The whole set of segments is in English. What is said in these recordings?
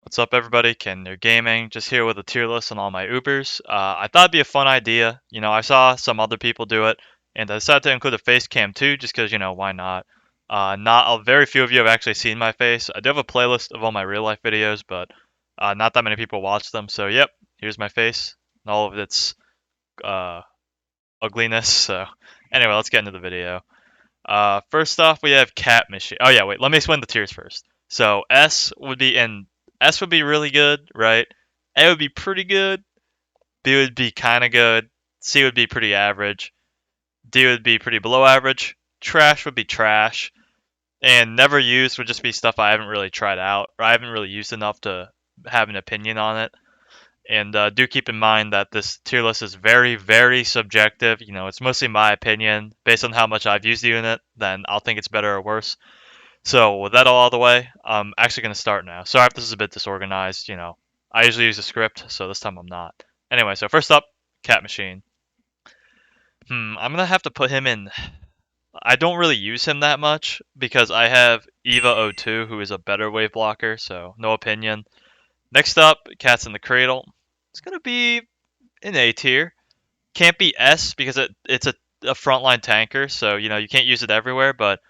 What's up, everybody? Ken here Gaming, just here with a tier list on all my Ubers. I thought it'd be a fun idea. I saw some other people do it, and I decided to include a face cam too, just because, why not? Not a very few of you have actually seen my face. I do have a playlist of all my real life videos, but not that many people watch them. So, yep, here's my face and all of its uh, ugliness. So, anyway, let's get into the video. First off, we have Cat Machine. Oh yeah, wait. Let me explain the tiers first. So S would be really good, right? A would be pretty good. B would be kind of good. C would be pretty average. D would be pretty below average. Trash would be trash. And never used would just be stuff I haven't really tried out, or I haven't really used enough to have an opinion on it. And do keep in mind that this tier list is very, very subjective. It's mostly my opinion. Based on how much I've used the unit, then I'll think it's better or worse. So with that all out of the way, I'm actually going to start now. Sorry if this is a bit disorganized. I usually use a script, so this time I'm not. Anyway, so first up, Cat Machine. I'm going to have to put him in. I don't really use him that much because I have Eva02, who is a better wave blocker, so no opinion. Next up, Cats in the Cradle. It's going to be an A tier. Can't be S because it's a frontline tanker, so you can't use it everywhere. But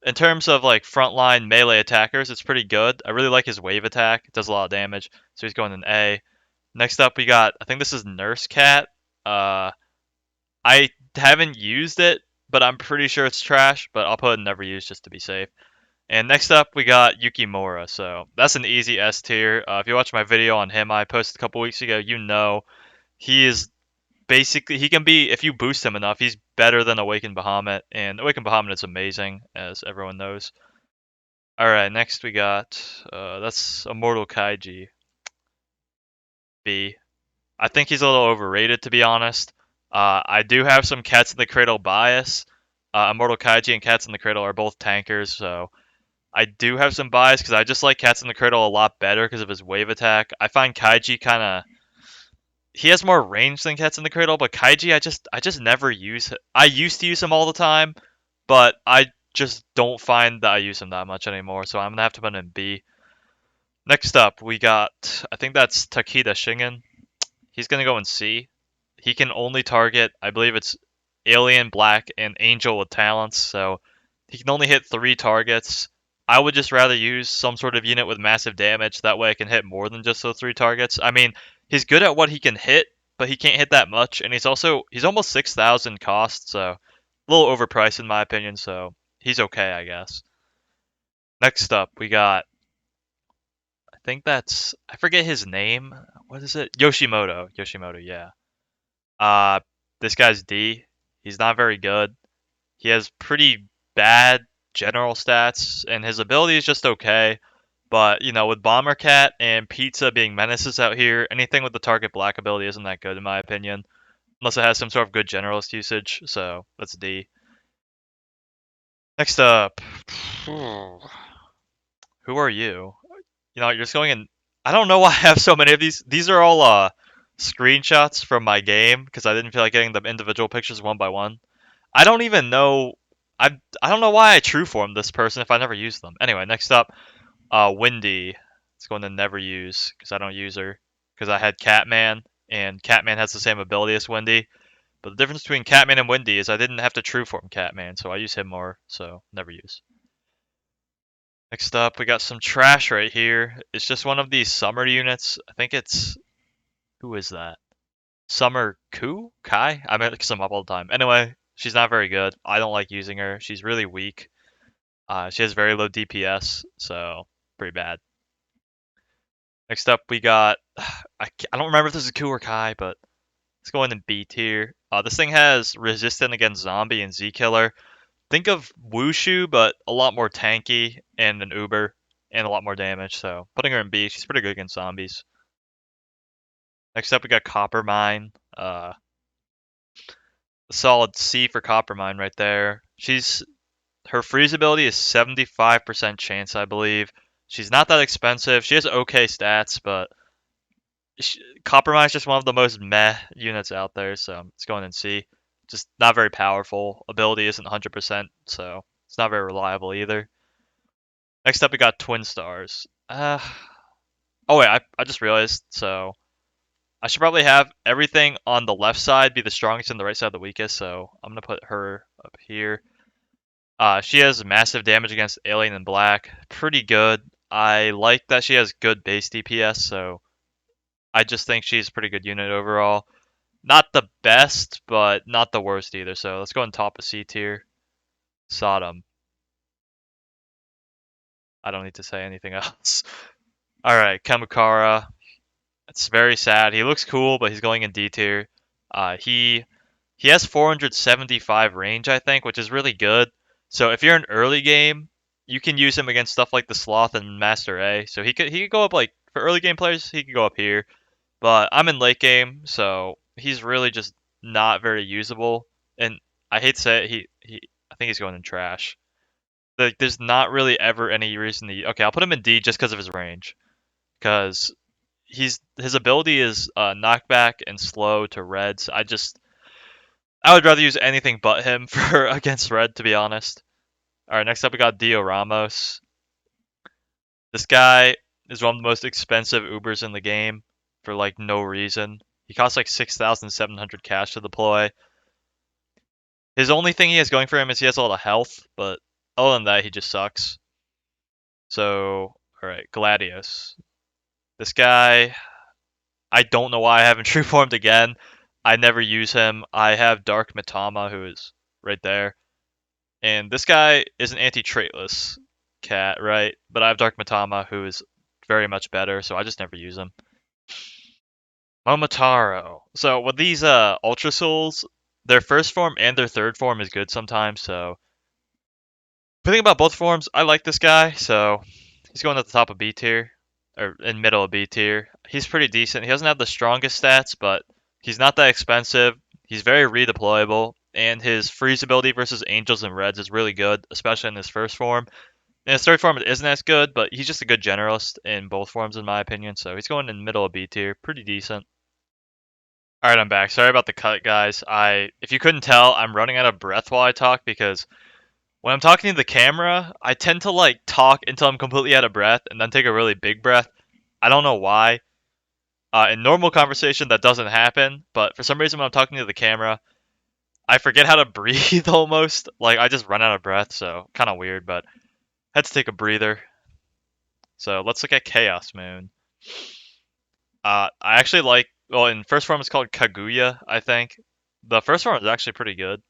in terms of like frontline melee attackers, it's pretty good. I really like his wave attack; it does a lot of damage, so he's going in A. Next up, we got I think this is Nurse Cat. I haven't used it, but I'm pretty sure it's trash. But I'll put it in never used just to be safe. And next up, we got Yukimura. So that's an easy S tier. If you watch my video on him I posted a couple weeks ago, he is basically he can be if you boost him enough, he's better than Awakened Bahamut, and Awakened Bahamut is amazing, as everyone knows. All right, next we got that's Immortal Kaiji B. I think he's a little overrated to be honest. I do have some Cats in the Cradle bias. Immortal Kaiji and Cats in the Cradle are both tankers, so I do have some bias because I just like Cats in the Cradle a lot better because of his wave attack. I find Kaiji kind of he has more range than Cats in the Cradle, but Kaiji I just never use him. I used to use him all the time, but I just don't find that I use him that much anymore, so I'm gonna have to put him in B. Next up, we got I think that's Takeda Shingen. He's gonna go in C. He can only target, I believe it's Alien, Black, and Angel with talents, so he can only hit 3 targets. I would just rather use some sort of unit with massive damage. That way I can hit more than just those 3 targets. I mean, he's good at what he can hit, but he can't hit that much, and he's almost 6,000 cost, so a little overpriced in my opinion. So he's okay, I guess. Next up, we got I think that's I forget his name. What is it? Yoshimoto. Yoshimoto, yeah. Uh, this guy's D. He's not very good. He has pretty bad general stats, and his ability is just okay. But, with Bomber Cat and Pizza being menaces out here, anything with the target black ability isn't that good in my opinion. Unless it has some sort of good generalist usage, so that's D. Next up, who are you? You're just going in. I don't know why I have so many of these. These are all screenshots from my game because I didn't feel like getting the individual pictures one by one. I don't even know. I don't know why I true formed this person if I never used them. Anyway, next up, Wendy. It's going to never use because I don't use her because I had Catman and Catman has the same ability as Wendy. But the difference between Catman and Wendy is I didn't have to true form Catman, so I use him more. So never use. Next up, we got some trash right here. It's just one of these summer units. I think it's who is that? Summer Kai? I mix them up all the time. Anyway, she's not very good. I don't like using her. She's really weak. She has very low DPS, so pretty bad. Next up, we got I don't remember if this is Ku or Kai, but let's go in B tier. This thing has resistant against zombie and Z killer. Think of Wushu, but a lot more tanky and an Uber and a lot more damage. So putting her in B, she's pretty good against zombies. Next up, we got Copper Mine. A solid C for Copper Mine right there. Her freeze ability is 75% chance, I believe. She's not that expensive. She has okay stats, but Copper Mine is just one of the most meh units out there, so it's going in C. Just not very powerful. Ability isn't 100%, so it's not very reliable either. Next up, we got Twin Stars. Oh wait, I just realized. So I should probably have everything on the left side be the strongest and the right side the weakest. So I'm gonna put her up here. She has massive damage against alien and black. Pretty good. I like that she has good base DPS. So I just think she's a pretty good unit overall. Not the best, but not the worst either. So let's go on top of C tier. Sodom. I don't need to say anything else. All right, Kamukara. It's very sad. He looks cool, but he's going in D tier. He has 475 range, I think, which is really good. So if you're in early game, you can use him against stuff like the Sloth and Master A. So he could go up like for early game players, he could go up here. But I'm in late game, so he's really just not very usable. And I hate to say it, he I think he's going in trash. Like there's not really ever any reason to. Okay, I'll put him in D just because of his range. Because his ability is knockback and slow to reds. I would rather use anything but him for against red, to be honest. All right, next up we got Dio Ramos. This guy is one of the most expensive Ubers in the game for like no reason. He costs like 6,700 cash to deploy. His only thing he has going for him is he has a lot of health, but other than that, he just sucks. So, all right, Gladius. This guy, I don't know why I haven't true formed again. I never use him. I have Dark Mitama, who is right there. And this guy is an anti-traitless cat, right? But I have Dark Matama, who is very much better, so I just never use him. Momotaro. So with these Ultra Souls, their first form and their third form is good sometimes, so if you think about both forms, I like this guy, so he's going at the top of B tier. Or in middle of B tier. He's pretty decent. He doesn't have the strongest stats, but he's not that expensive. He's very redeployable, and his freeze ability versus angels and reds is really good, especially in his first form. In his third form, it isn't as good, but he's just a good generalist in both forms, in my opinion. So he's going in the middle of B tier, pretty decent. All right, I'm back. Sorry about the cut, guys. If you couldn't tell, I'm running out of breath while I talk because when I'm talking to the camera, I tend to like talk until I'm completely out of breath and then take a really big breath. I don't know why. In normal conversation, that doesn't happen, but for some reason, when I'm talking to the camera, I forget how to breathe almost. Like I just run out of breath, so kind of weird. But had to take a breather. So let's look at Chaos Moon. I actually like. Well, in first form, it's called Kaguya, I think. The first form is actually pretty good.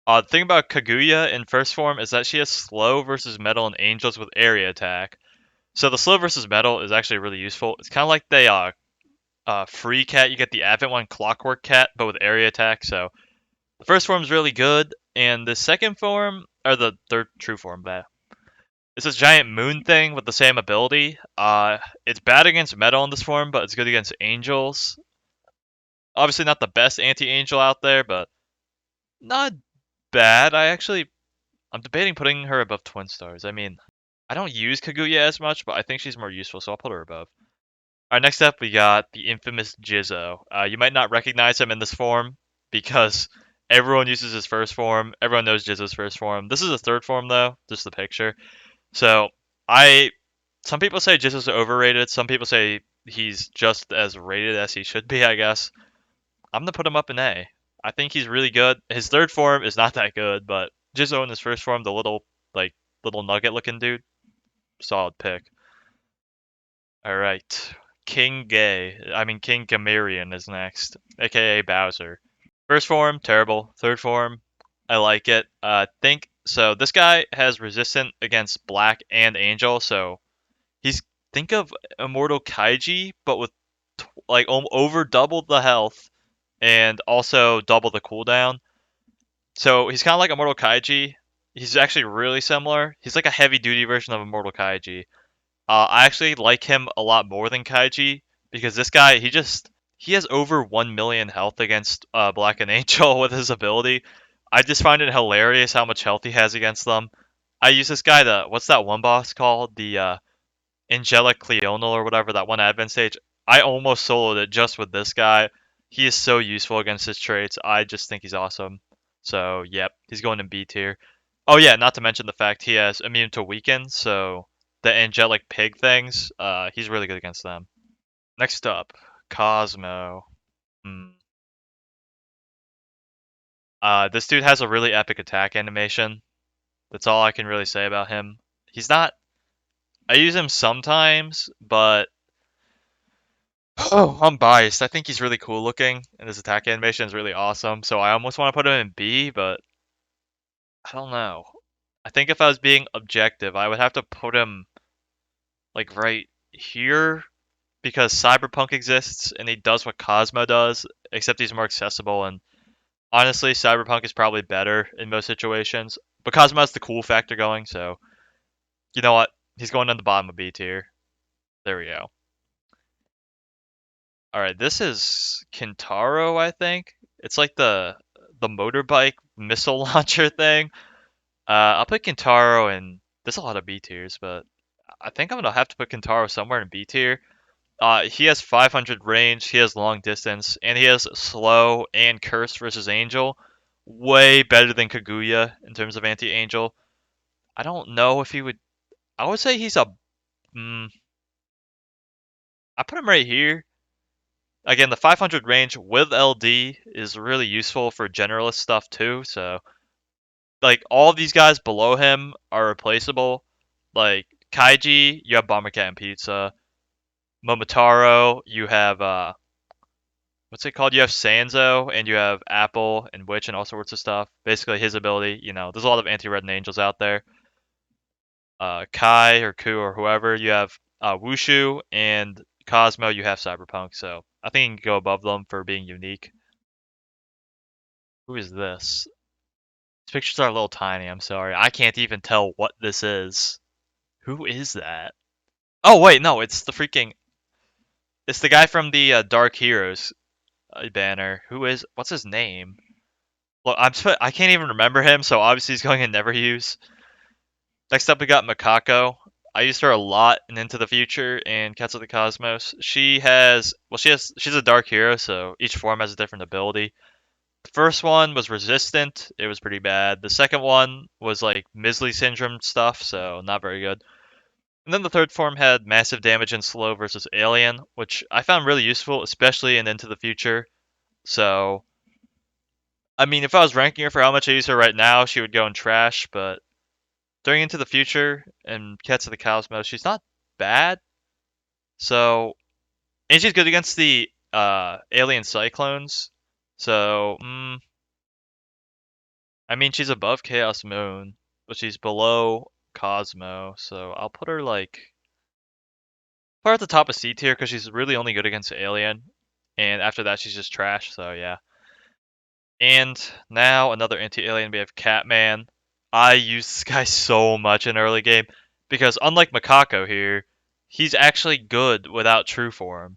The thing about Kaguya in first form is that she has slow versus metal and angels with area attack. So the slow versus metal is actually really useful. It's kind of like the free cat. You get the Advent one, Clockwork Cat, but with area attack. So the first form is really good, and the second form, or the third true form, bad. It's this giant moon thing with the same ability. It's bad against metal in this form, but it's good against angels. Obviously not the best anti-angel out there, but not bad. I'm debating putting her above Twin Stars. I mean, I don't use Kaguya as much, but I think she's more useful, so I'll put her above. Alright, next up we got the infamous Jizzo. You might not recognize him in this form because everyone uses his first form. Everyone knows Jizzo's first form. This is his third form though, just the picture. So I some people say Jizzo's overrated. Some people say he's just as rated as he should be, I guess. I'm gonna put him up in A. I think he's really good. His third form is not that good, but Jizzo in his first form, the like little nugget looking dude, solid pick. Alright. King Gamerian is next, aka Bowser. First form, terrible. Third form, I like it. Think so. This guy has resistant against Black and Angel, so he's think of Immortal Kaiji, but with like over double the health and also double the cooldown. So he's kind of like Immortal Kaiji. He's actually really similar. He's like a heavy duty version of Immortal Kaiji. I actually like him a lot more than Kaiji because this guy he has over 1 million health against Black and Angel with his ability. I just find it hilarious how much health he has against them. I use this guy to what's that one boss called? The Angelic Cleonal or whatever, that one advent stage. I almost soloed it just with this guy. He is so useful against his traits. I just think he's awesome. So, yep, he's going in B tier. Oh yeah, not to mention the fact he has immune to weaken, so the angelic pig things. He's really good against them. Next up, Cosmo. Hmm. This dude has a really epic attack animation. That's all I can really say about him. He's not. I use him sometimes, but oh, I'm biased. I think he's really cool looking, and his attack animation is really awesome. So I almost want to put him in B, but I don't know. I think if I was being objective, I would have to put him like right here because Cyberpunk exists and he does what Cosmo does, except he's more accessible. And honestly, Cyberpunk is probably better in most situations, but Cosmo has the cool factor going. So you know what? He's going on the bottom of B tier. There we go. All right, this is Kintaro, I think. It's like the motorbike missile launcher thing. I'll put Kintaro in. There's a lot of B tiers, but I think I'm gonna have to put Kintaro somewhere in B tier. He has 500 range, he has long distance, and he has slow and curse versus Angel. Way better than Kaguya in terms of anti-Angel. I don't know if he would. I would say he's a. Mm, I put him right here. Again, the 500 range with LD is really useful for generalist stuff too. So, like, all of these guys below him are replaceable. Like, Kaiji, you have Bomber Cat and Pizza. Momotaro, you have what's it called? You have Sanzo and you have Apple and Witch and all sorts of stuff. Basically, his ability, there's a lot of anti-red angels out there. Kai or Ku or whoever, you have Wushu and Cosmo, you have Cyberpunk. So I think you can go above them for being unique. Who is this? These pictures are a little tiny. I'm sorry. I can't even tell what this is. Who is that? Oh wait, no, it's the freaking. It's the guy from the Dark Heroes banner. Who is? What's his name? Look, I can't even remember him, so obviously he's going to never use. Next up, we got Makako. I used her a lot in Into the Future and Cats of the Cosmos. She's a dark hero, so each form has a different ability. The first one was resistant. It was pretty bad. The second one was like Misley syndrome stuff, so not very good. And then the third form had massive damage and slow versus alien, which I found really useful, especially in Into the Future. So, I mean, if I was ranking her for how much I use her right now, she would go in trash, but during Into the Future and Cats of the Cosmos, she's not bad. So, and she's good against the alien cyclones. So, I mean, she's above Chaos Moon, but she's below Cosmo. So I'll put her at the top of C tier because she's really only good against alien, and after that she's just trash. So yeah. And now another anti-alien. We have Catman. I use this guy so much in early game because unlike Makako here, he's actually good without true form.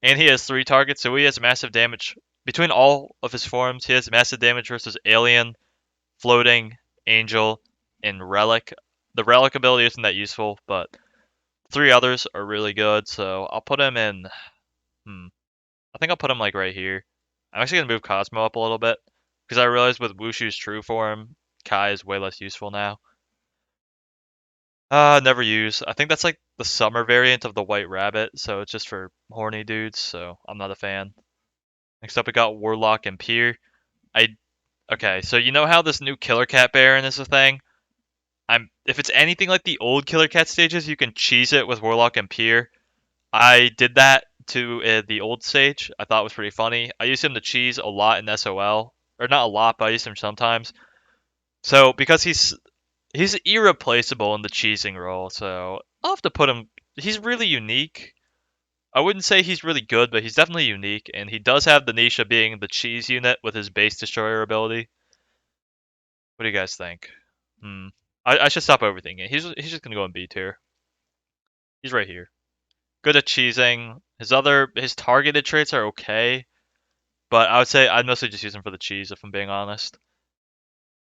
And he has 3 targets, so he has massive damage. Between all of his forms, he has massive damage versus Alien, Floating, Angel, and Relic. The Relic ability isn't that useful, but 3 others are really good, so I'll put him in. I think I'll put him like right here. I'm actually gonna move Cosmo up a little bit because I realized with Wushu's true form, Kai is way less useful now. Never use. I think that's like the summer variant of the White Rabbit, so it's just for horny dudes. So I'm not a fan. Next up, we got Warlock and Pier. I Okay, so you know how this new Killer Cat Baron is a thing? If it's anything like the old Killer Cat stages, you can cheese it with Warlock and Pier. I did that to the old stage. I thought it was pretty funny. I used him to cheese a lot in SOL, or not a lot, but I used him sometimes. So because he's irreplaceable in the cheesing role, so I'll have to put him. He's really unique. I wouldn't say he's really good, but he's definitely unique, and he does have the niche of being the cheese unit with his base destroyer ability. What do you guys think? Hmm. I should stop overthinking. He's just gonna go in B tier. He's right here. Good at cheesing. His targeted traits are okay, but I would say I'd mostly just use him for the cheese if I'm being honest.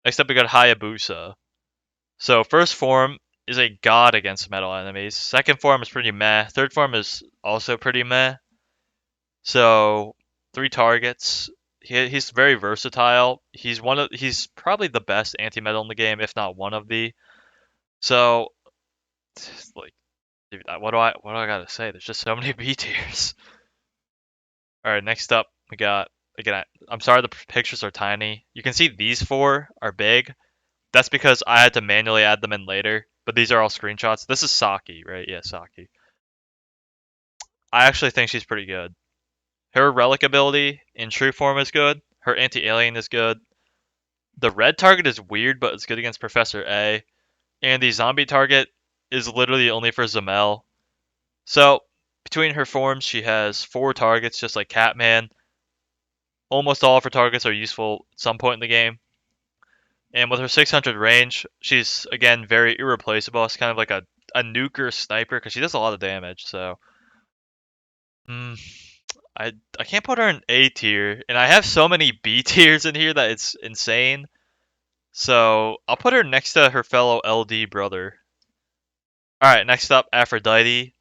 Next up we got Hayabusa. So first form is a god against metal enemies. Second form is pretty meh. Third form is also pretty meh. So 3 targets. He's very versatile. He's probably the best anti-metal in the game, if not one of the. So Like, dude, what do I gotta say? There's just so many B tiers. All right, next up we got again. I'm sorry the pictures are tiny. You can see these four are big. That's because I had to manually add them in later. But these are all screenshots. This is Saki, right? Yeah, Saki. I actually think she's pretty good. Her relic ability in true form is good. Her anti-alien is good. The red target is weird, but it's good against Professor A. And the zombie target is literally only for Zamel. So between her forms, she has four targets, just like Catman. Almost all of her targets are useful at some point in the game. And with her 600 range, she's again very irreplaceable. It's kind of like a nuker sniper because she does a lot of damage. So mm, I can't put her in A tier, and I have so many B tiers in here that it's insane. So I'll put her next to her fellow LD brother. All right, next up, Aphrodite.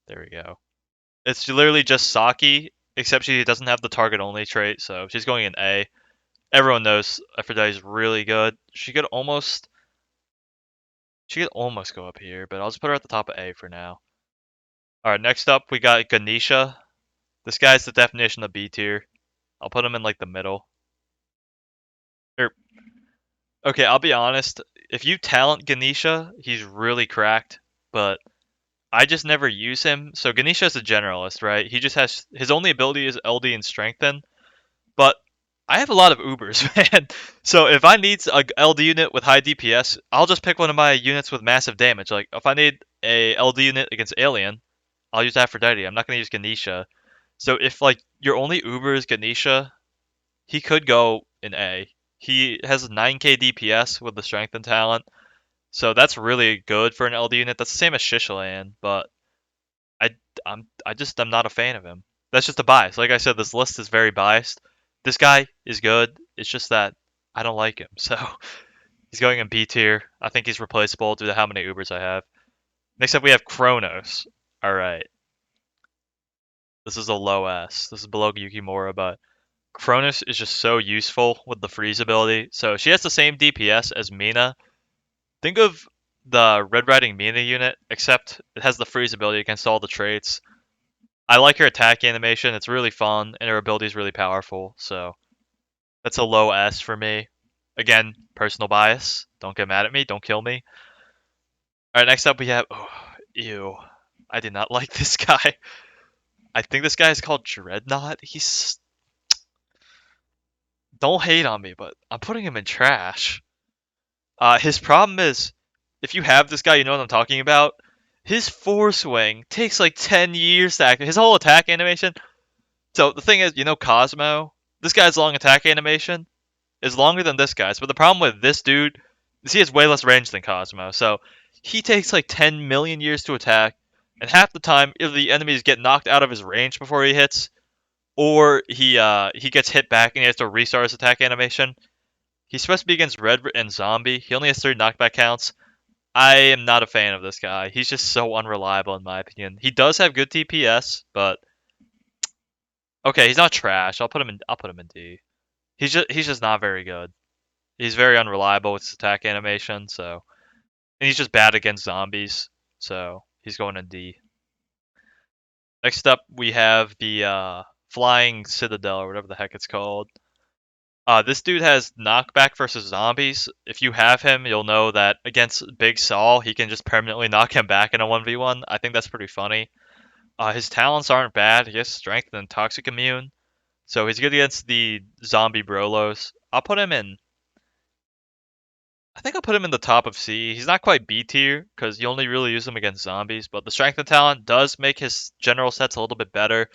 There we go. It's literally just Saki, except she doesn't have the target only trait, so she's going in A. Everyone knows Aphrodite's really good. She could almost go up here, but I'll just put her at the top of A for now. All right, next up we got Ganesha. This guy's the definition of B tier. I'll put him in like the middle. Er, okay, I'll be honest. If you talent Ganesha, he's really cracked, but I just never use him. So Ganesha's a generalist, right? He just has his only ability is LD and strengthen, but I have a lot of Ubers, man. So if I need a LD unit with high DPS, I'll just pick one of my units with massive damage. Like if I need a LD unit against Alien, I'll use Aphrodite. I'm not gonna use Ganesha. So if like your only Uber is Ganesha, he could go in A. He has 9k DPS with the strengthen talent, so that's really good for an LD unit. That's the same as Shishilan, but I I'm not a fan of him. That's just a bias. Like I said, this list is very biased. This guy is good. It's just that I don't like him. So he's going in B tier. I think he's replaceable due to how many Ubers I have. Next up we have Kronos. All right. This is a low S. This is below Yukimura, but Kronos is just so useful with the freeze ability. So she has the same DPS as Mina. Think of the Red Riding Mina unit, except it has the freeze ability against all the traits. I like her attack animation. It's really fun, and her ability is really powerful. So that's a low S for me. Again, personal bias. Don't get mad at me. Don't kill me. All right, next up we have. Oh, ew. I did not like this guy. I think this guy is called Dreadnought. He's. Don't hate on me, but I'm putting him in trash. His problem is, if you have this guy, you know what I'm talking about. His force wing takes like 10 years to activate. His whole attack animation. So the thing is, you know Cosmo? This guy's long attack animation is longer than this guy's, but the problem with this dude is he has way less range than Cosmo. So he takes like 10 million years to attack, and half the time either the enemies get knocked out of his range before he hits, or he gets hit back and he has to restart his attack animation. He's supposed to be against Red and Zombie. He only has 3 knockback counts. I am not a fan of this guy. He's just so unreliable in my opinion. He does have good TPS, but okay, he's not trash. I'll put him in D. He's just not very good. He's very unreliable with his attack animation, so and he's just bad against zombies, so he's going in D. Next up we have the Flying Citadel or whatever the heck it's called. This dude has knockback versus zombies. If you have him, you'll know that against Big Saul, he can just permanently knock him back in a 1v1. I think that's pretty funny. His talents aren't bad. He has strength and toxic immune. So he's good against the zombie Brolos. I think I'll put him in the top of C. He's not quite B tier, because you only really use him against zombies, but the strength and talent does make his general sets a little bit better.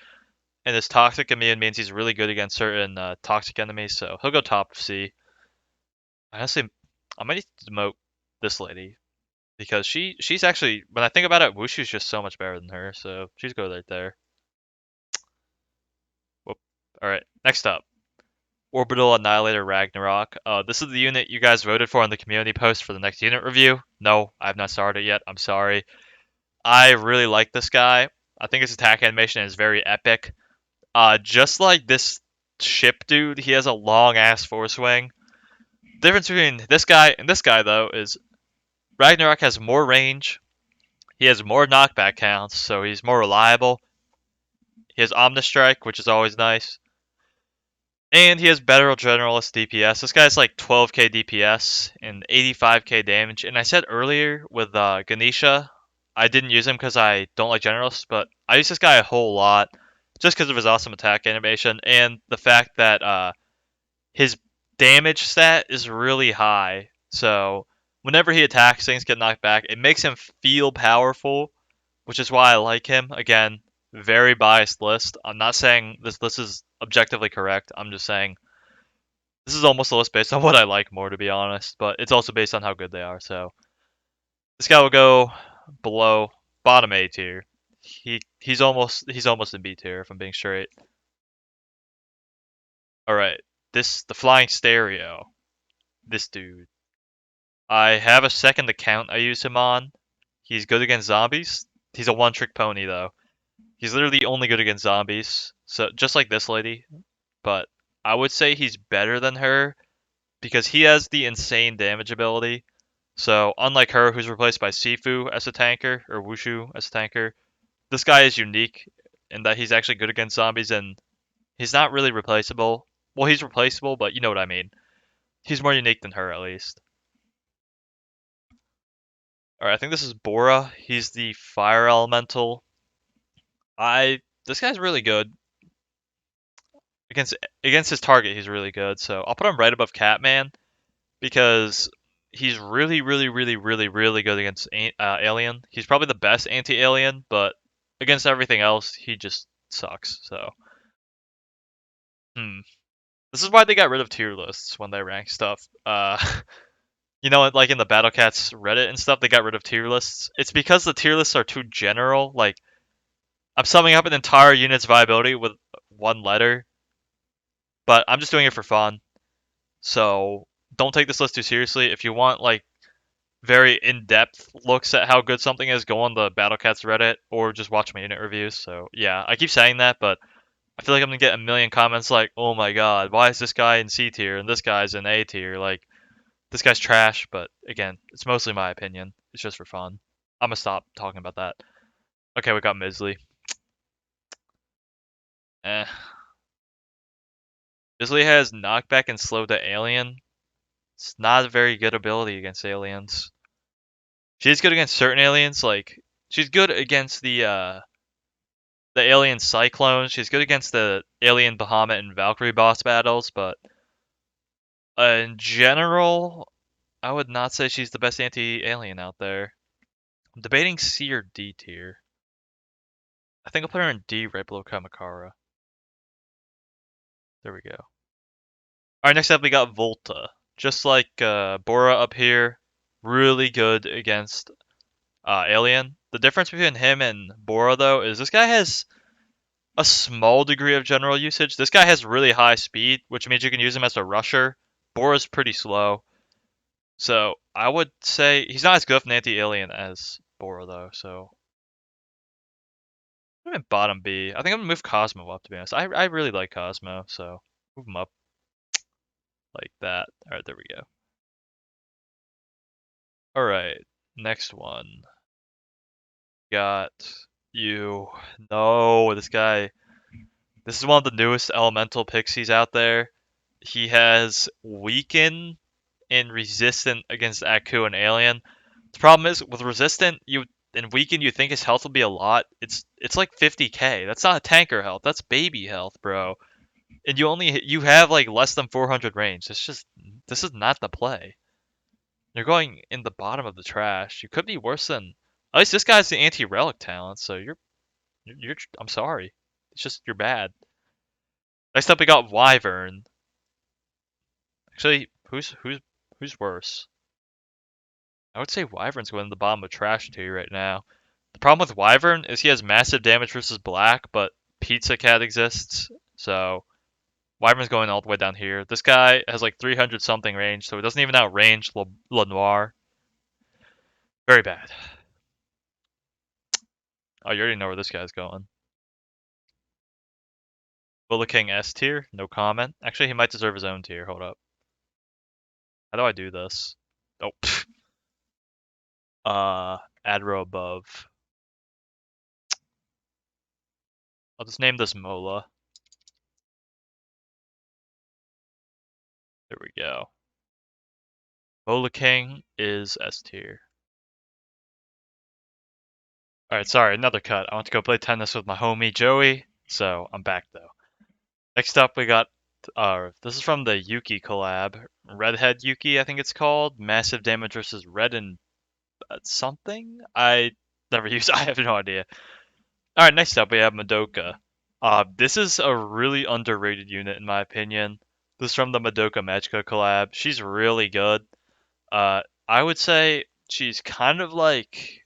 And his toxic immune means he's really good against certain toxic enemies, so he'll go top of C. Honestly, I might need to demote this lady because she's actually when I think about it, Wushu's just so much better than her, so she's good right there. Whoop. All right, next up, Orbital Annihilator Ragnarok. This is the unit you guys voted for on the community post for the next unit review. No, I have not started yet. I'm sorry. I really like this guy. I think his attack animation is very epic. Just like this ship dude, he has a long ass force wing. Difference between this guy and this guy though is Ragnarok has more range. He has more knockback counts, so he's more reliable. He has Omnistrike, which is always nice. And he has better generalist DPS. This guy's like 12k DPS and 85k damage. And I said earlier with Ganesha, I didn't use him because I don't like generalists, but I use this guy a whole lot just because of his awesome attack animation and the fact that his damage stat is really high. So whenever he attacks, things get knocked back. It makes him feel powerful, which is why I like him. Again, very biased list. I'm not saying this list is objectively correct. I'm just saying this is almost a list based on what I like more, to be honest. But it's also based on how good they are. So this guy will go below bottom A tier. He's almost in B tier if I'm being straight. All right, the flying stereo. This dude. I have a second account I use him on. He's good against zombies. He's a one-trick pony though. He's literally only good against zombies. So just like this lady, but I would say he's better than her because he has the insane damage ability. So unlike her, who's replaced by Sifu as a tanker or Wushu as a tanker, this guy is unique in that he's actually good against zombies and he's not really replaceable. Well, he's replaceable, but you know what I mean. He's more unique than her at least. All right, I think this is Bora. He's the fire elemental. This guy's really good against against his target. He's really good. So I'll put him right above Catman because he's really, really, really, really, really good against Alien. He's probably the best anti-Alien, but against everything else, he just sucks. So, this is why they got rid of tier lists when they rank stuff. Like in the Battle Cats Reddit and stuff, they got rid of tier lists. It's because the tier lists are too general. Like, I'm summing up an entire unit's viability with one letter, but I'm just doing it for fun. So don't take this list too seriously. If you want like very in-depth looks at how good something is, go on the Battle Cats Reddit or just watch my unit reviews. So yeah, I keep saying that, but I feel like I'm gonna get a million comments like, "Oh my god, why is this guy in C tier and this guy's in A tier?" Like this guy's trash. But again, it's mostly my opinion. It's just for fun. I'm gonna stop talking about that. Okay, we got Misley. Eh. Misley has knockback and slow to alien. It's not a very good ability against aliens. She's good against certain aliens, like she's good against the alien cyclones. She's good against the alien Bahamut and Valkyrie boss battles, but in general, I would not say she's the best anti-alien out there. I'm debating C or D tier. I think I'll put her in D right below Kamakara. There we go. Alright, next up we got Volta. Just like Bora up here, really good against Alien. The difference between him and Bora, though, is this guy has a small degree of general usage. This guy has really high speed, which means you can use him as a rusher. Bora's pretty slow. So I would say he's not as good of an anti-alien as Bora, though. So I'm in bottom B. I think I'm gonna move Cosmo up, to be honest. I really like Cosmo, so move him up like that. All right, there we go. All right, next one. Got you. No, this guy. This is one of the newest elemental pixies out there. He has weaken and resistant against Aku and Alien. The problem is with resistant, you and weaken, you think his health will be a lot. It's like 50k. That's not tanker health. That's baby health, bro. And you have like less than 400 range. This is not the play. You're going in the bottom of the trash. You could be worse than. At least this guy's the anti-relic talent, so you're. I'm sorry. It's just you're bad. Next up, we got Wyvern. Actually, who's worse? I would say Wyvern's going to the bottom of trash tier right now. The problem with Wyvern is he has massive damage versus black, but Pizza Cat exists, so Wyvern's going all the way down here. This guy has like 300 something range, so he doesn't even outrange Lenoir. Very bad. Oh, you already know where this guy's going. Bullet King S tier, no comment. Actually, he might deserve his own tier. Hold up. How do I do this? Oh, Uh, add row above. I'll just name this Mola. There we go. Mola King is S tier. Alright, sorry, another cut. I want to go play tennis with my homie Joey, so I'm back though. Next up, we got this is from the Yuki collab. Redhead Yuki, I think it's called. Massive damage versus red and something? I never use I have no idea. Alright, next up we have Madoka. This is a really underrated unit in my opinion. This is from the Madoka Magica collab. She's really good. I would say she's kind of like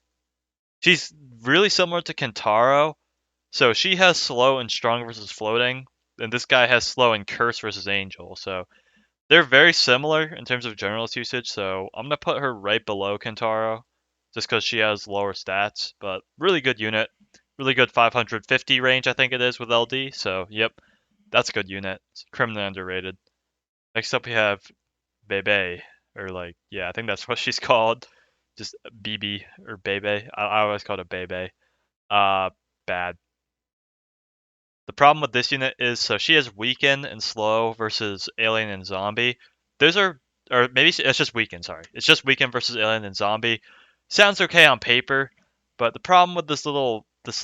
she's really similar to Kentaro. So she has slow and strong versus floating, and this guy has slow and curse versus angel. So they're very similar in terms of generalist usage. So I'm gonna put her right below Kentaro, just because she has lower stats. But really good unit, really good 550 range I think it is with LD. So yep, that's a good unit. It's criminally underrated. Next up we have Bebe, or like yeah, I think that's what she's called. Just BB or Bebe. I always call it Bebe. Uh, bad. The problem with this unit is so she has weaken and slow versus alien and zombie. Those are, or maybe it's just weaken. Sorry, it's just weaken versus alien and zombie. Sounds okay on paper, but the problem with this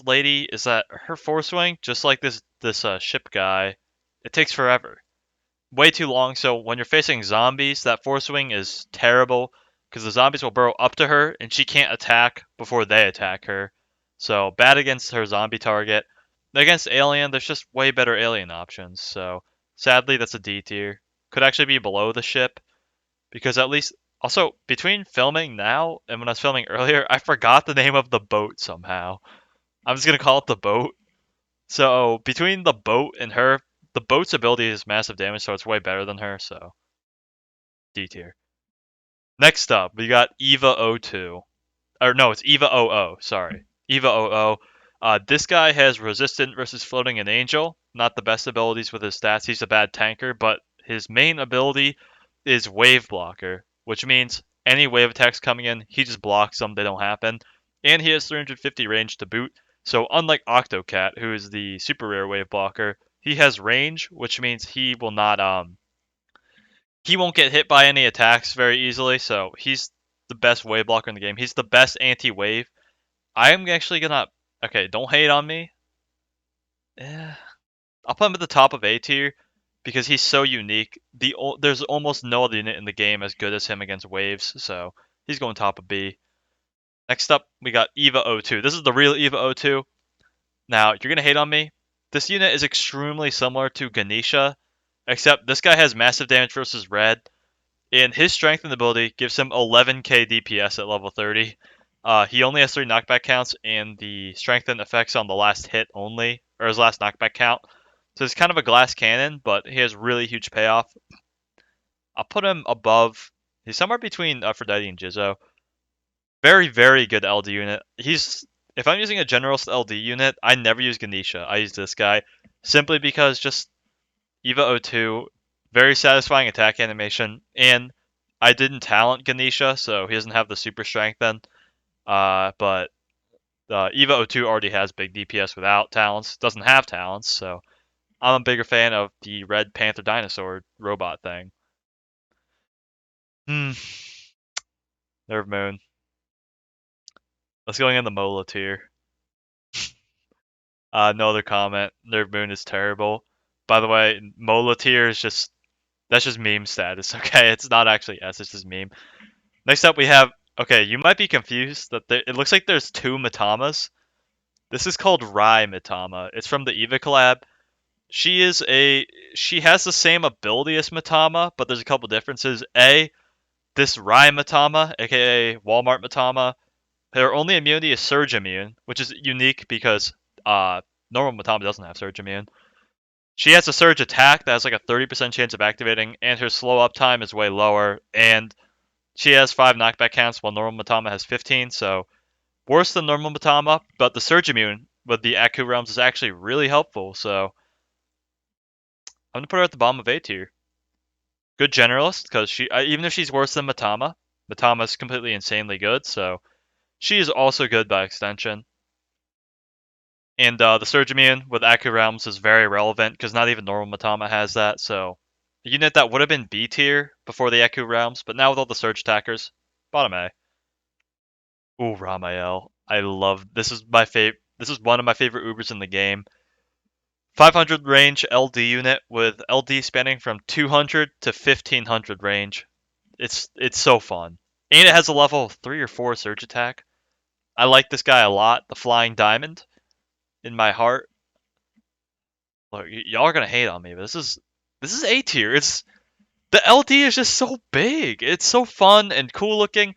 lady is that her force swing, just like this ship guy, it takes forever, way too long. So when you're facing zombies, that force swing is terrible because the zombies will burrow up to her and she can't attack before they attack her. So bad against her zombie target. Against alien, there's just way better alien options. So sadly, that's a D tier. Could actually be below the ship because at least also between filming now and when I was filming earlier, I forgot the name of the boat somehow. I'm just gonna call it the boat. So between the boat and her, the boat's ability is massive damage, so it's way better than her. So D tier. Next up, we got Eva O2. Or no, it's Eva OO. Sorry, Eva OO. This guy has resistant versus floating and angel. Not the best abilities with his stats. He's a bad tanker, but his main ability is wave blocker, which means any wave attacks coming in, he just blocks them. They don't happen, and he has 350 range to boot. So unlike Octocat, who is the super rare wave blocker, he has range, which means he won't get hit by any attacks very easily. So he's the best wave blocker in the game. He's the best anti-wave. I'm actually gonna. Okay, don't hate on me. Eh, I'll put him at the top of A tier because he's so unique. There's almost no other unit in the game as good as him against waves, so he's going top of B. Next up, we got Eva O2. This is the real Eva O2. Now, you're gonna hate on me. This unit is extremely similar to Ganesha, except this guy has massive damage versus red, and his strength and ability gives him 11k DPS at level 30. He only has 3 knockback counts, and the strengthen effects on the last hit only, or his last knockback count. So it's kind of a glass cannon, but he has really huge payoff. I'll put him above. He's somewhere between Aphrodite and Jizzo. Very, very good LD unit. If I'm using a generalist LD unit, I never use Ganesha. I use this guy simply because just Eva O2, very satisfying attack animation, and I didn't talent Ganesha, so he doesn't have the super strength then. But Eva O2 already has big DPS without talents, doesn't have talents, so I'm a bigger fan of the Red Panther dinosaur robot thing. Hmm, Nerve Moon. Let's go in the Mola tier. No other comment. Nerve Moon is terrible. By the way, Mola tier is just that's just meme status. Okay, it's not actually S. It's just meme. Next up, we have. Okay, you might be confused that it looks like there's two Matamas. This is called Rai Matama. It's from the Eva collab. She has the same ability as Matama, but there's a couple differences. This Rai Matama, aka Walmart Matama, her only immunity is Surge Immune, which is unique because normal Matama doesn't have Surge Immune. She has a Surge attack that has like a 30% chance of activating, and her slow up time is way lower, and she has 5 knockback counts while normal Matama has 15, so worse than normal Matama, but the Surge Immune with the Aku realms is actually really helpful, so I'm gonna put her at the bottom of A tier. Good generalist, because even if she's worse than Matama, Matama's completely insanely good, so She is also good by extension. And the Surge Immune with Aku Realms is very relevant because not even normal Matama has that. So a unit that would have been B tier before the Aku Realms, but now with all the Surge attackers, bottom A. Ooh, Ramael. I love this is my favorite. This is one of my favorite Ubers in the game. 500 range LD unit with LD spanning from 200 to 1500 range. It's so fun, and it has a level 3 or 4 Surge attack. I like this guy a lot. The Flying Diamond in my heart. Look, y'all are gonna hate on me, but this is A tier. It's the LD is just so big. It's so fun and cool looking,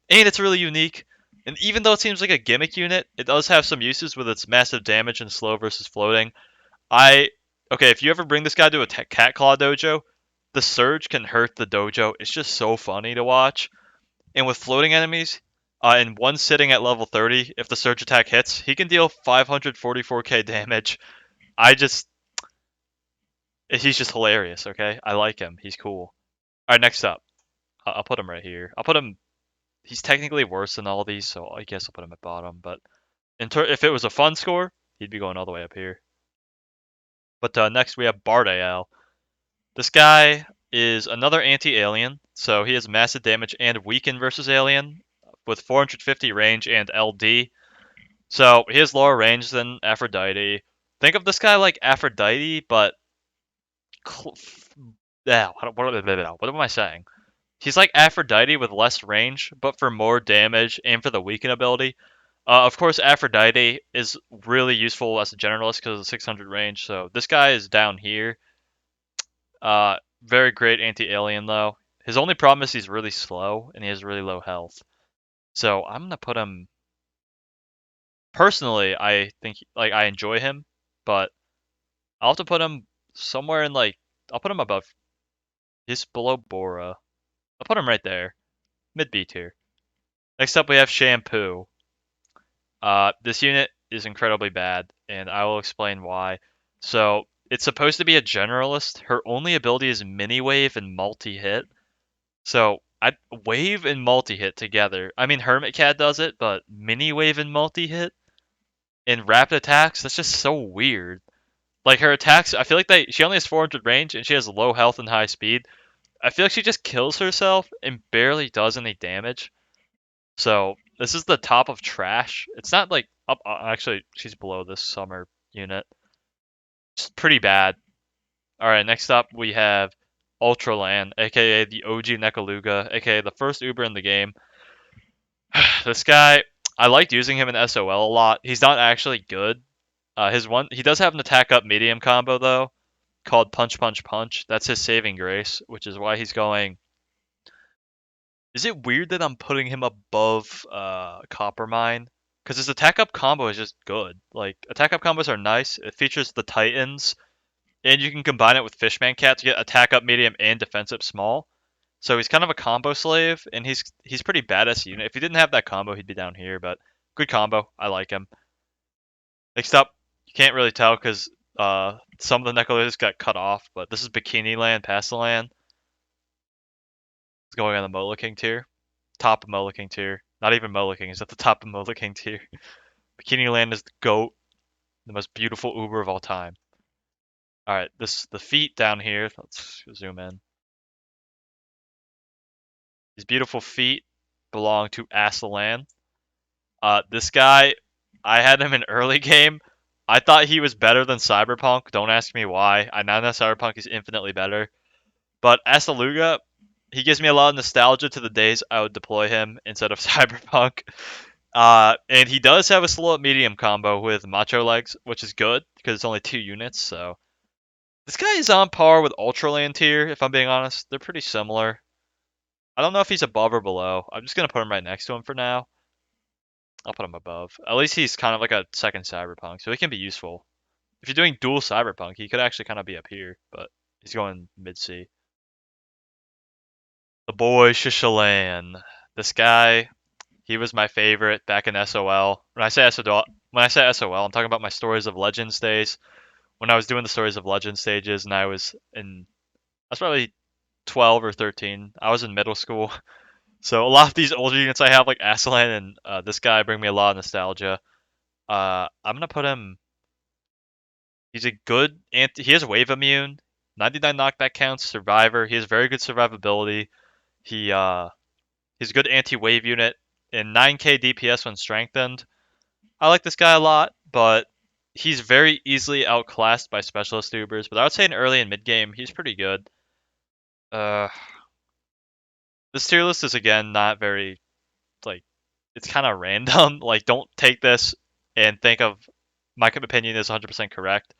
and it's really unique. And even though it seems like a gimmick unit, it does have some uses with its massive damage and slow versus floating. I okay, if you ever bring this guy to a Cat Claw dojo, the Surge can hurt the dojo. It's just so funny to watch. And with floating enemies, in one sitting at level 30, if the Surge attack hits, he can deal 544k damage. I just He's just hilarious, okay? I like him. He's cool. Alright, next up. I'll put him right here. I'll put him... He's technically worse than all these, so I guess I'll put him at bottom. But if it was a fun score, he'd be going all the way up here. But next we have Bardael. This guy is another anti-alien, so he has massive damage and weaken versus alien with 450 range and LD. So he has lower range than Aphrodite. Think of this guy like Aphrodite, but... Yeah, what am I saying? He's like Aphrodite with less range, but for more damage and for the weaken ability. Of course, Aphrodite is really useful as a generalist because of the 600 range, so this guy is down here. Very great anti-alien, though. His only problem is he's really slow, and he has really low health. So I'm going to put him... Personally, I think, like, I enjoy him, but I'll have to put him somewhere in, like... I'll put him above... He's below Bora. I'll put him right there. Mid B tier. Next up, we have Shampoo. This unit is incredibly bad, and I will explain why. So, it's supposed to be a generalist. Her only ability is mini wave and multi-hit. So, wave and multi-hit together. I mean, Hermit Cat does it, but mini wave and multi-hit and rapid attacks, that's just so weird. Like, her attacks, I feel like she only has 400 range, and she has low health and high speed. I feel like she just kills herself and barely does any damage. So this is the top of trash. It's not like up. Actually, she's below this summer unit. It's pretty bad. All right, next up we have Ultraland, aka the OG Nekaluga, aka the first Uber in the game. This guy, I liked using him in SOL a lot. He's not actually good. He does have an attack up medium combo though, called Punch Punch Punch. That's his saving grace, which is why he's going. Is it weird that I'm putting him above Coppermine? Because his attack up combo is just good. Like, attack up combos are nice. It features the Titans, and you can combine it with Fishman Cat to get attack up medium and defense up small. So he's kind of a combo slave, and he's pretty badass unit. If he didn't have that combo, he'd be down here, but good combo. I like him. Next up, you can't really tell because some of the Necrolators got cut off, but this is Bikini Land, Pastaland. It's going on the Mola King tier. Top of Mola King tier. Not even Mola King is at the top of Mola King tier. Bikini Land is the GOAT, the most beautiful Uber of all time. Alright, the feet down here. Let's zoom in. These beautiful feet belong to Aslan. This guy, I had him in early game. I thought he was better than Cyberpunk. Don't ask me why. I now know Cyberpunk is infinitely better. But Asaluga, he gives me a lot of nostalgia to the days I would deploy him instead of Cyberpunk. And he does have a slow up medium combo with Macho Legs, which is good because it's only 2 units. So this guy is on par with Ultraland tier, if I'm being honest. They're pretty similar. I don't know if he's above or below. I'm just gonna put him right next to him for now. I'll put him above. At least he's kind of like a second Cyberpunk, so he can be useful. If you're doing dual Cyberpunk, he could actually kind of be up here, but he's going mid C. The boy Shishalan. This guy, he was my favorite back in SOL. When I say SOL, I'm talking about my Stories of Legends days. When I was doing the Stories of Legends stages, and I was probably 12 or 13. I was in middle school. So a lot of these older units I have, like Aslan and this guy, bring me a lot of nostalgia. I'm gonna put him. He's a good anti. He has wave immune, 99 knockback counts, survivor. He has very good survivability. He he's a good anti-wave unit and 9k DPS when strengthened. I like this guy a lot, but he's very easily outclassed by specialist Ubers. But I would say in early and mid game, he's pretty good. Uh, this tier list is again not very like it's kind of random. Like, don't take this and think of my opinion is 100% correct.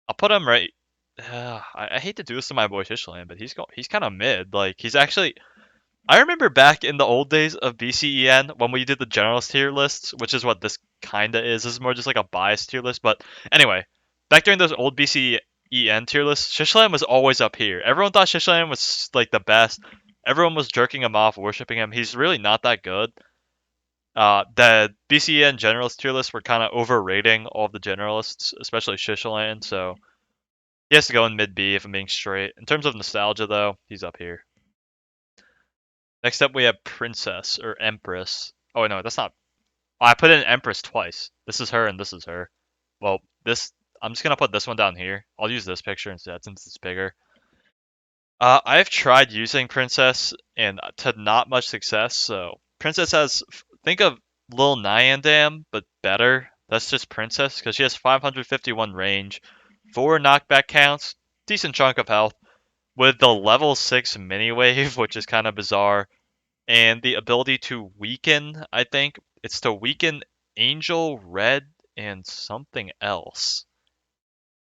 I'll put him right. I hate to do this to my boy Shishland, but he's kind of mid. Like, he's actually. I remember back in the old days of BCEN when we did the generalist tier lists, which is what this kinda is. This is more just like a biased tier list. But anyway, back during those old BCEN tier lists, Shishland was always up here. Everyone thought Shishland was like the best. Everyone was jerking him off, worshiping him. He's really not that good. The BCEN generalist tier lists were kind of overrating all of the generalists, especially Shishland. So he has to go in mid B if I'm being straight. In terms of nostalgia, though, he's up here. Next up, we have Princess or Empress. Oh no, that's not. Oh, I put in Empress twice. This is her and this is her. Well, this I'm just gonna put this one down here. I'll use this picture instead since it's bigger. I've tried using Princess and to not much success. So Princess has think of Lil Nyandam but better. That's just Princess because she has 551 range, 4 knockback counts, decent chunk of health with the level 6 mini wave, which is kind of bizarre, and the ability to weaken. I think it's to weaken Angel, Red, and something else.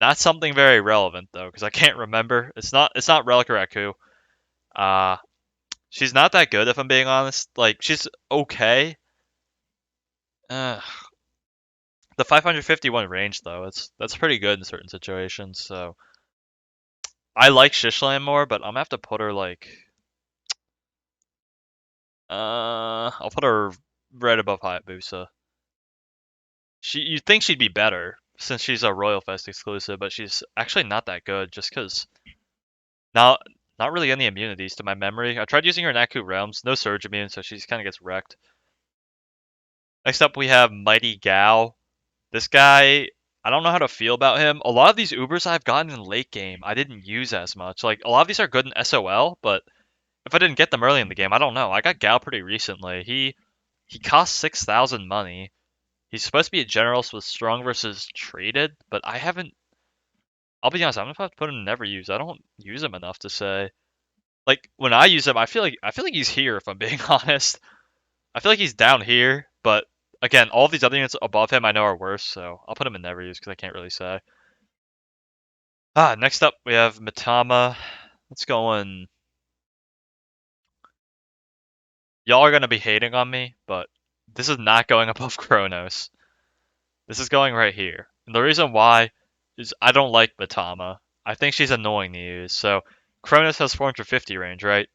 Not something very relevant though, because I can't remember. It's not Relic or Aku. Uh, she's not that good if I'm being honest. Like, she's okay. Uh, the 551 range though, that's pretty good in certain situations. So I like Shishlam more, but I'm gonna have to put her like I'll put her right above Hayabusa. You'd think she'd be better since she's a Royal Fest exclusive, but she's actually not that good just because not not really any immunities to my memory. I tried using her in Aku Realms, no Surge immune, so she kind of gets wrecked. Next up, we have Mighty Gao. This guy, I don't know how to feel about him. A lot of these Ubers I've gotten in late game, I didn't use as much. Like, a lot of these are good in SOL, but if I didn't get them early in the game, I don't know. I got Gao pretty recently. He costs 6,000 money. He's supposed to be a generalist with strong versus traded, but I haven't. I'll be honest, I'm gonna have to put him in never use. I don't use him enough to say. Like, when I use him, I feel like he's here. If I'm being honest, I feel like he's down here. But again, all of these other units above him I know are worse, so I'll put him in never use because I can't really say. Next up we have Mitama. Let's go in. Y'all are gonna be hating on me, but this is not going above Kronos. This is going right here. And the reason why is I don't like Matama. I think she's annoying to use. So Cronus has 450 range, right?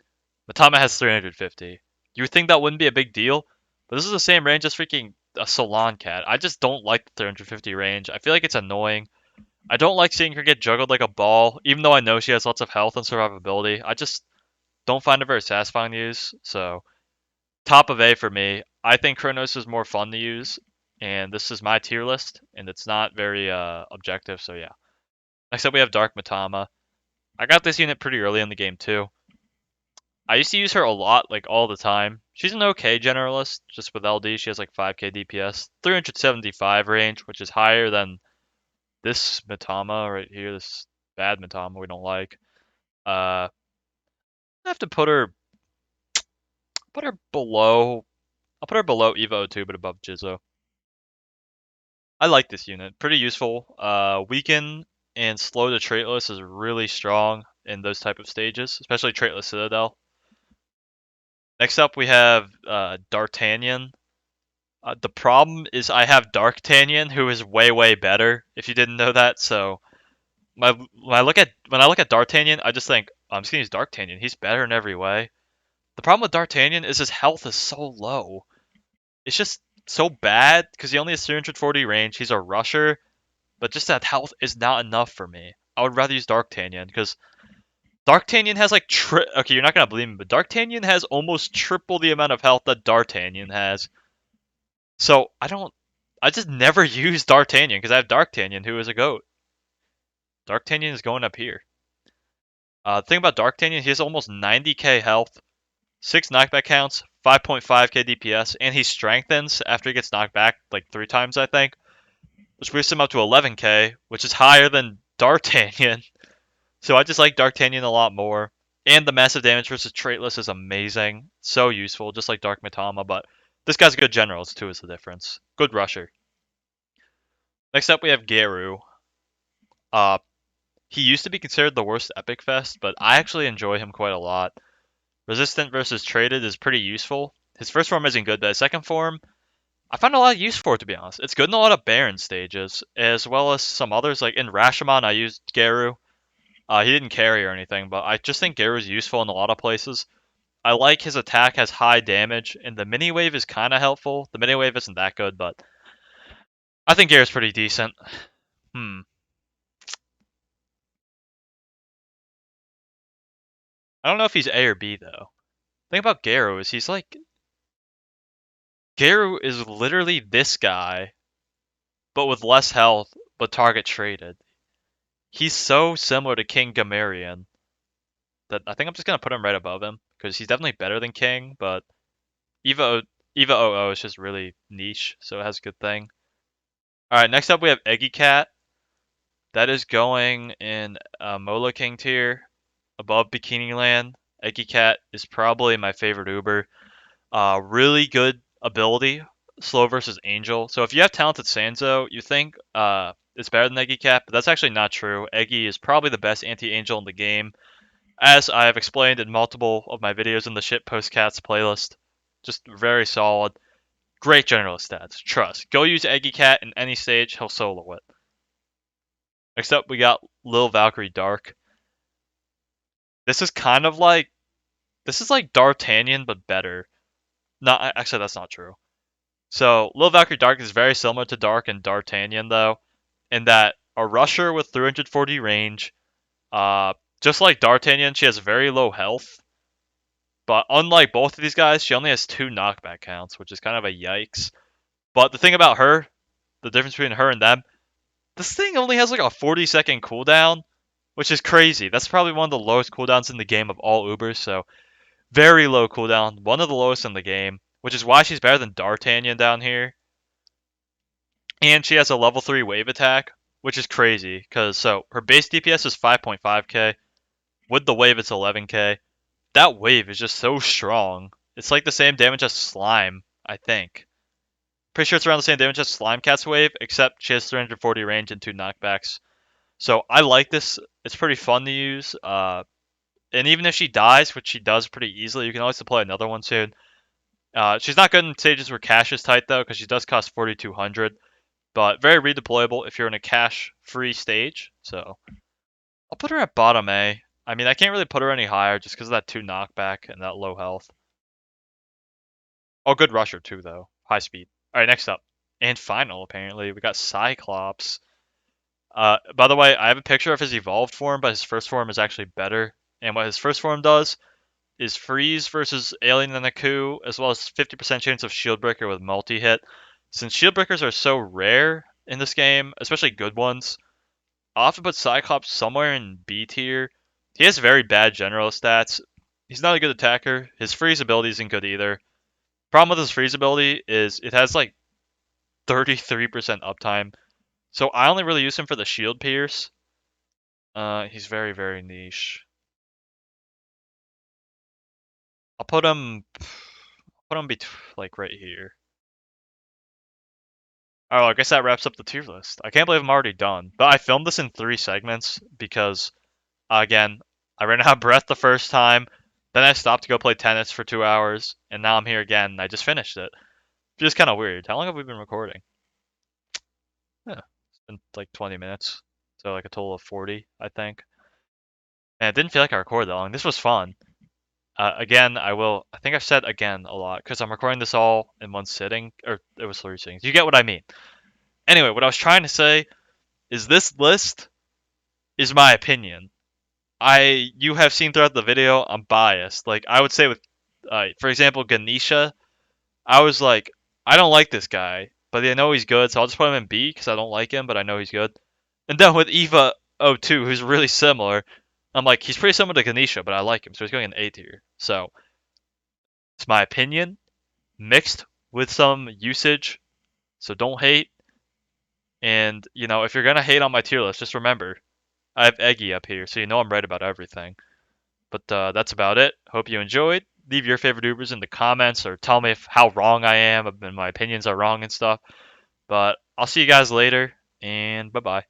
Matama has 350. You would think that wouldn't be a big deal, but this is the same range as freaking a Salon Cat. I just don't like the 350 range. I feel like it's annoying. I don't like seeing her get juggled like a ball, even though I know she has lots of health and survivability. I just don't find it very satisfying to use. So top of A for me. I think Kronos is more fun to use, and this is my tier list, and it's not very objective. So yeah. Next up, we have Dark Matama. I got this unit pretty early in the game too. I used to use her a lot, like all the time. She's an okay generalist, just with LD. She has like 5k DPS, 375 range, which is higher than this Matama right here. This bad Matama we don't like. I have to put her below. I'll put her below Evo 2, but above Jizzo. I like this unit. Pretty useful. Weaken and slow to traitless is really strong in those type of stages, especially traitless Citadel. Next up, we have D'Artagnan. The problem is I have Darktanian, who is way way better. If you didn't know that, so when I look at D'Artagnan, I just think I'm just gonna use Darktanian. He's better in every way. The problem with D'Artagnan is his health is so low. It's just so bad because he only has 340 range. He's a rusher, but just that health is not enough for me. I would rather use Darktanian because D'Artagnan has like okay, you're not gonna believe me, but D'Artagnan has almost triple the amount of health that D'Artagnan has. So I just never use D'Artagnan because I have D'Artagnan, who is a goat. D'Artagnan is going up here. The thing about D'Artagnan, he has almost 90k health, 6 knockback counts, 5.5k DPS, and he strengthens after he gets knocked back like 3 times, I think, which boosts him up to 11k, which is higher than D'Artagnan. So I just like D'Artagnan a lot more. And the massive damage versus traitless is amazing. So useful, just like Dark Matama, but this guy's a good generals too is the difference. Good rusher. Next up we have Geru. Uh, he used to be considered the worst Epic Fest, but I actually enjoy him quite a lot. Resistant versus traded is pretty useful. His first form isn't good, but his second form, I find a lot of use for it to be honest. It's good in a lot of Baron stages, as well as some others. Like in Rashomon, I used Geru. He didn't carry or anything, but I just think Geru's useful in a lot of places. I like his attack has high damage, and the mini wave is kind of helpful. The mini wave isn't that good, but I think Geru's pretty decent. Hmm. I don't know if he's A or B though. The thing about Geru is Geru is literally this guy, but with less health, but target traded. He's so similar to King Gamarian that I think I'm just gonna put him right above him because he's definitely better than King, but Eva Eva OO is just really niche, so it has a good thing. All right, next up we have Eggy Cat. That is going in Mola King tier above Bikini Land. Eggy Cat is probably my favorite Uber. Really good ability, slow versus Angel. So if you have talented Sanzo, you think it's better than Eggy Cat, but that's actually not true. Eggy is probably the best anti-Angel in the game, as I have explained in multiple of my videos in the Shitpost Cats playlist. Just very solid. Great general stats. Trust. Go use Eggy Cat in any stage, he'll solo it. Next up, we got Lil Valkyrie Dark. This is kind of like this is like D'Artagnan but better. Not actually, that's not true. So Lil Valkyrie Dark is very similar to Dark and D'Artagnan though, in that a rusher with 340 range. Uh, just like D'Artagnan, she has very low health. But unlike both of these guys, she only has 2 knockback counts, which is kind of a yikes. But the thing about her, the difference between her and them, this thing only has like a 40-second cooldown, which is crazy. That's probably one of the lowest cooldowns in the game of all Ubers, so very low cooldown, one of the lowest in the game, which is why she's better than D'Artagnan down here. And she has a level 3 wave attack, which is crazy, because so her base DPS is 5.5k. With the wave, it's 11k. That wave is just so strong. It's like the same damage as Slime, I think. Pretty sure it's around the same damage as Slime Cat's wave, except she has 340 range and 2 knockbacks. So I like this. It's pretty fun to use. And even if she dies, which she does pretty easily, you can always deploy another one soon. She's not good in stages where cash is tight though, because she does cost 4,200. But very redeployable if you're in a cash-free stage. So I'll put her at bottom A. I mean, I can't really put her any higher just because of that 2 knockback and that low health. Oh, good rusher too though. High speed. All right, next up. And final, apparently, we got Cyclops. By the way, I have a picture of his evolved form, but his first form is actually better. And what his first form does is freeze versus alien and a coup, as well as 50% chance of shield breaker with multi-hit. Since shield breakers are so rare in this game, especially good ones, I'll have to put Cyclops somewhere in B tier. He has very bad general stats. He's not a good attacker. His freeze ability isn't good either. Problem with his freeze ability is it has like 33% uptime. So I only really use him for the shield pierce. He's very, very niche. I'll put him like right here. Oh, I guess that wraps up the tier list. I can't believe I'm already done. But I filmed this in 3 segments because, again, I ran out of breath the first time. Then I stopped to go play tennis for 2 hours, and now I'm here again. And I just finished it. Just kind of weird. How long have we been recording? Yeah, it's been like 20 minutes, so like a total of 40, I think. And it didn't feel like I recorded that long. This was fun. Again, I think I've said again a lot because I'm recording this all in one sitting, or it was 3 sittings. You get what I mean. Anyway, what I was trying to say is this list is my opinion. you have seen throughout the video, I'm biased. Like I would say with, for example, Ganesha, I was like, I don't like this guy, but I know he's good, so I'll just put him in B because I don't like him, but I know he's good. And then with Eva 02, who's really similar, I'm like, he's pretty similar to Ganesha, but I like him, so he's going in A tier. So it's my opinion, mixed with some usage. So don't hate. And if you're gonna hate on my tier list, just remember I have Eggy up here, so you know I'm right about everything. But that's about it. Hope you enjoyed. Leave your favorite Ubers in the comments, or tell me how wrong I am and my opinions are wrong and stuff. But I'll see you guys later, and bye bye.